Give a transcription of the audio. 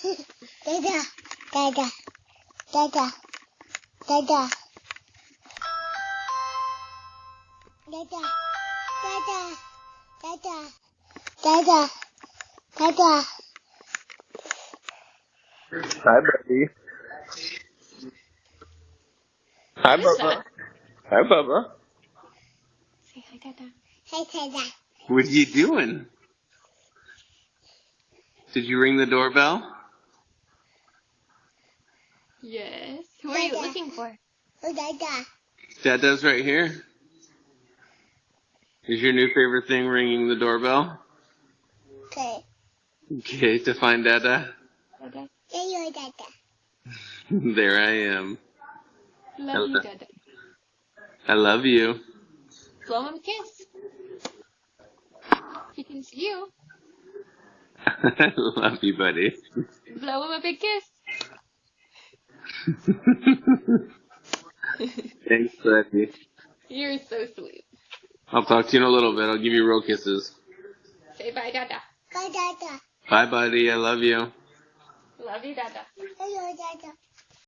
Dada. Dada. Dada. Dada. Dada. Dada. Dada. Dada. Hi, buddy. Hi, Bubba. Hi, Bubba. Say hi, Dada. Hey, Dada. What are you doing? Did you ring the doorbell? Yes. Who are you looking for? Oh, Dada. Dada's right here. Is your new favorite thing ringing the doorbell? Okay. Okay, to find Dada. Dada. There you are, Dada. There I am. Love you, Dada. I love you. Blow him a kiss. He can see you. I love you, buddy. Blow him a big kiss. Thanks, buddy. You're so sweet. I'll talk to you in a little bit. I'll give you real kisses. Say bye, Dada. Bye, Dada. Bye, buddy. I love you. Love you, Dada. There you are, Dada.